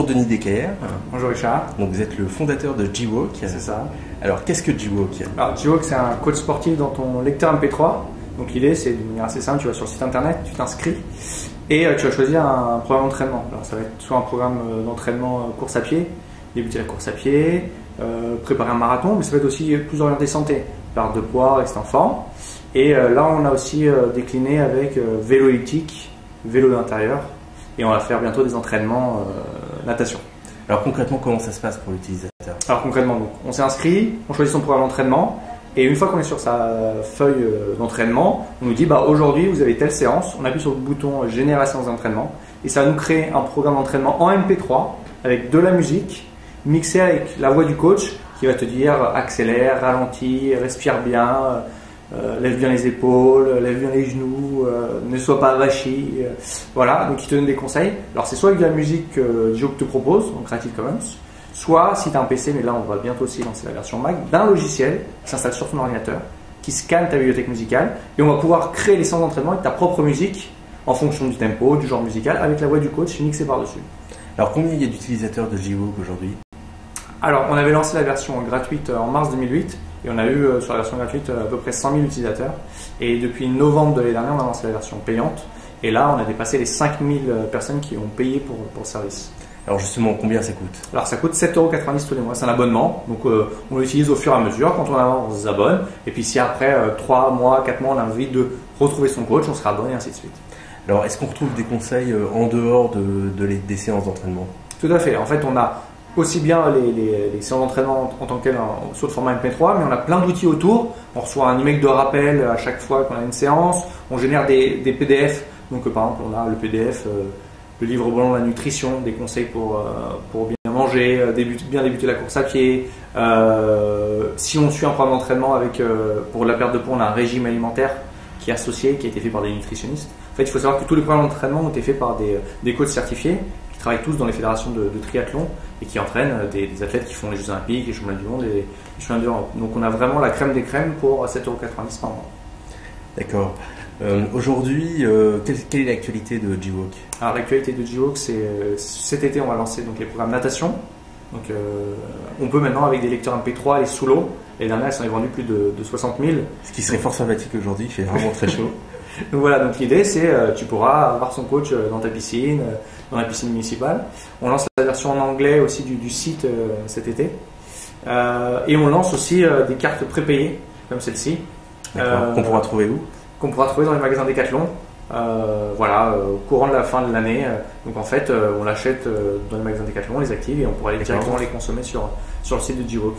bonjour Denis Decaer. Bonjour Richard. Donc vous êtes le fondateur de G-Walk. C'est ça. Alors qu'est-ce que G-Walk? Alors G-Walk, c'est un coach sportif dans ton lecteur MP3. Donc l'idée c'est d'une manière assez simple, tu vas sur le site internet, tu t'inscris et tu vas choisir un programme d'entraînement. Alors ça va être soit un programme d'entraînement course à pied, débuter la course à pied, préparer un marathon, mais ça va être aussi plus orienté santé, perte de poids, rester en forme. Et là on a aussi décliné avec vélo elliptique, vélo d'intérieur, et on va faire bientôt des entraînements natation. Alors concrètement, comment ça se passe pour l'utilisateur? Alors concrètement, donc, on s'est inscrit, on choisit son programme d'entraînement, et une fois qu'on est sur sa feuille d'entraînement, on nous dit aujourd'hui vous avez telle séance, on appuie sur le bouton générer séance d'entraînement, et ça va nous créer un programme d'entraînement en MP3 avec de la musique mixée avec la voix du coach qui va te dire accélère, ralentis, respire bien, lève bien les épaules, lève bien les genoux, ne sois pas avachi, voilà, donc il te donne des conseils. Alors c'est soit avec de la musique que G-Walk te propose, donc Creative Commons, soit si tu as un PC, mais là on va bientôt aussi lancer la version Mac, d'un logiciel qui s'installe sur ton ordinateur, qui scanne ta bibliothèque musicale, et on va pouvoir créer les séances d'entraînement avec ta propre musique en fonction du tempo, du genre musical, avec la voix du coach mixée par-dessus. Alors combien il y a d'utilisateurs de G-Walk aujourd'hui? Alors on avait lancé la version gratuite en mars 2008, et on a eu sur la version gratuite à peu près 100 000 utilisateurs. Et depuis novembre de l'année dernière, on a lancé la version payante. Et là, on a dépassé les 5 000 personnes qui ont payé pour le service. Alors justement, combien ça coûte? Alors ça coûte 7,90 € tous les mois, c'est un abonnement. Donc on l'utilise au fur et à mesure. Quand on avance, on s'abonne. Et puis si après 3 mois, 4 mois, on a envie de retrouver son coach, on se réabonne et ainsi de suite. Alors est-ce qu'on retrouve des conseils en dehors des séances d'entraînement? Tout à fait. En fait, on a aussi bien les séances d'entraînement en tant que telles sur le format MP3, mais on a plein d'outils autour. On reçoit un email de rappel à chaque fois qu'on a une séance. On génère des PDF. Donc par exemple, on a le PDF, le livre blanc de la nutrition, des conseils pour bien manger, bien débuter la course à pied. Si on suit un programme d'entraînement pour la perte de poids, on a un régime alimentaire qui est associé, qui a été fait par des nutritionnistes. En fait, il faut savoir que tous les programmes d'entraînement ont été faits par des coachs certifiés qui travaillent tous dans les fédérations de triathlon et qui entraînent des athlètes qui font les Jeux Olympiques, les Championnats du Monde et les Championnats d'Europe. Donc on a vraiment la crème des crèmes pour 7,90 € par mois. D'accord. Aujourd'hui, quelle est l'actualité de G-Walk? Alors l'actualité de G-Walk, c'est cet été on va lancer donc, les programmes natation. Donc on peut maintenant avec des lecteurs MP3 aller sous l'eau. Les dernières, elles s'en est vendues plus de 60 000. Ce qui serait fort sympathique aujourd'hui, il fait vraiment très chaud. Donc voilà, donc l'idée c'est tu pourras avoir son coach dans ta piscine, dans la piscine municipale. On lance la version en anglais aussi du site cet été. Et on lance aussi des cartes prépayées comme celle-ci. Qu'on pourra trouver où? Qu'on pourra trouver dans les magasins Decathlon. Voilà, au courant de la fin de l'année. Donc en fait, on l'achète dans les magasins Decathlon, on les active et on pourra directement les consommer sur le site de G-Walk.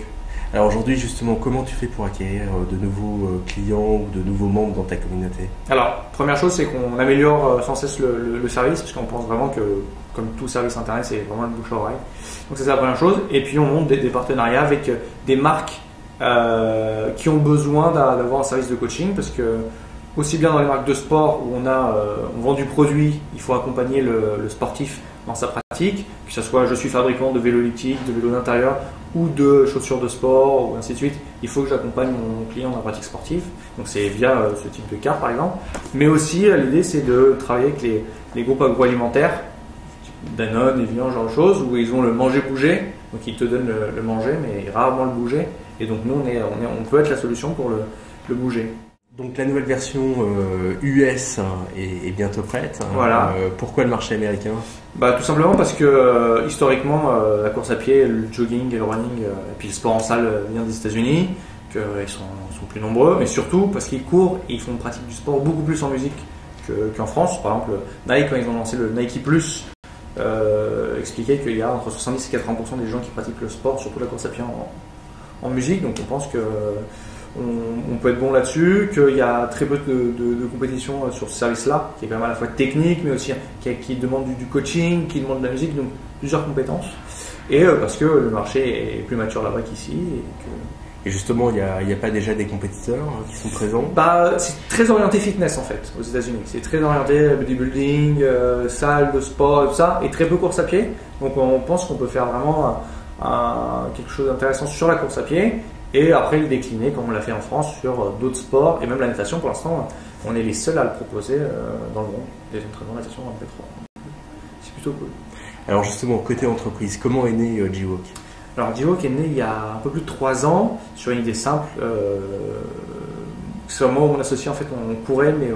Alors aujourd'hui, justement, comment tu fais pour acquérir de nouveaux clients ou de nouveaux membres dans ta communauté? Alors, première chose, c'est qu'on améliore sans cesse le service, parce qu'on pense vraiment que, comme tout service internet, c'est vraiment le bouche à oreille. Donc, c'est la première chose. Et puis, on monte des partenariats avec des marques qui ont besoin d'avoir un service de coaching, parce que aussi bien dans les marques de sport où on vend du produit, il faut accompagner le sportif dans sa pratique, que ce soit je suis fabricant de vélo elliptique, de vélo d'intérieur ou de chaussures de sport ou ainsi de suite, il faut que j'accompagne mon client dans la pratique sportive. Donc c'est via ce type de carte par exemple. Mais aussi l'idée c'est de travailler avec les groupes agroalimentaires, Danone, Evian, genre de choses, où ils ont le manger-bouger, donc ils te donnent le manger mais rarement le bouger. Et donc nous on peut être la solution pour le bouger. Donc la nouvelle version US est bientôt prête. Voilà. Pourquoi le marché américain? Tout simplement parce que historiquement la course à pied, le jogging et le running et puis le sport en salle vient des États-Unis, qu'ils sont plus nombreux, mais surtout parce qu'ils courent et ils font une pratique du sport beaucoup plus en musique qu'en France. Par exemple, Nike, quand ils ont lancé le Nike Plus, expliquait qu'il y a entre 70 et 80% des gens qui pratiquent le sport, surtout la course à pied en musique. Donc on pense que on peut être bon là-dessus, qu'il y a très peu de compétition sur ce service-là, qui est quand même à la fois technique, mais aussi qui demande du coaching, qui demande de la musique, donc plusieurs compétences. Et parce que le marché est plus mature là-bas qu'ici. Et justement, il n'y a pas déjà des compétiteurs qui sont présents? C'est très orienté fitness en fait, aux États-Unis. C'est très orienté bodybuilding, salle de sport et tout ça, et très peu course à pied. Donc on pense qu'on peut faire vraiment quelque chose d'intéressant sur la course à pied. Et après le décliner comme on l'a fait en France sur d'autres sports et même la natation. Pour l'instant on est les seuls à le proposer dans le monde, des entraînements de natation en MP3. C'est plutôt cool. Alors justement, côté entreprise, comment est né G-Walk? Alors G-Walk est né il y a un peu plus de 3 ans sur une idée simple. C'est moi où mon associé, en fait, on courait mais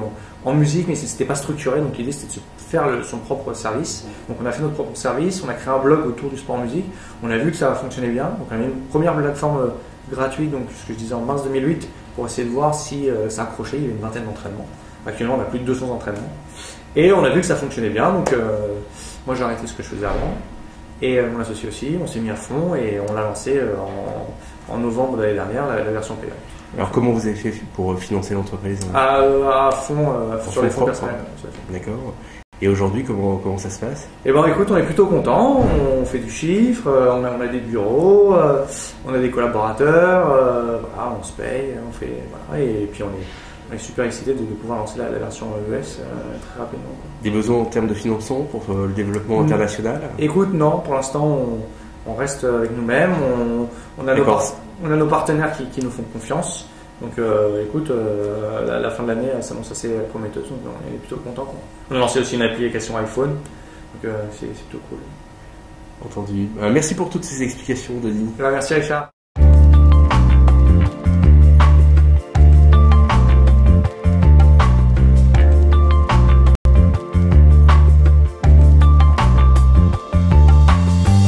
en musique, mais c'était pas structuré. Donc l'idée c'était de se faire son propre service. Donc on a fait notre propre service, on a créé un blog autour du sport en musique. On a vu que ça fonctionnait bien. Donc on a mis une première plateforme gratuite, donc ce que je disais en mars 2008, pour essayer de voir si ça accrochait. Il y avait une vingtaine d'entraînements. Actuellement on a plus de 200 entraînements. Et on a vu que ça fonctionnait bien. Donc moi j'ai arrêté ce que je faisais avant. Et mon associé aussi, on s'est mis à fond et on l'a lancé en novembre de l'année dernière, la version payante. Alors comment vous avez fait pour financer l'entreprise? À fond, sur les fonds personnels. D'accord. Et aujourd'hui, comment ça se passe? Eh ben, écoute, on est plutôt content. On fait du chiffre, on a des bureaux, on a des collaborateurs, voilà, on se paye, on fait, voilà, et puis on est super excité de pouvoir lancer la version ES très rapidement. Des besoins en termes de financement pour le développement international? Écoute, non, pour l'instant, on reste avec nous-mêmes. On a nos partenaires qui nous font confiance. Donc écoute, la fin de l'année s'annonce assez prometteuse, donc on est plutôt content. On a lancé aussi une application iPhone, donc c'est plutôt cool. Entendu. Merci pour toutes ces explications, Denis. Merci Richard.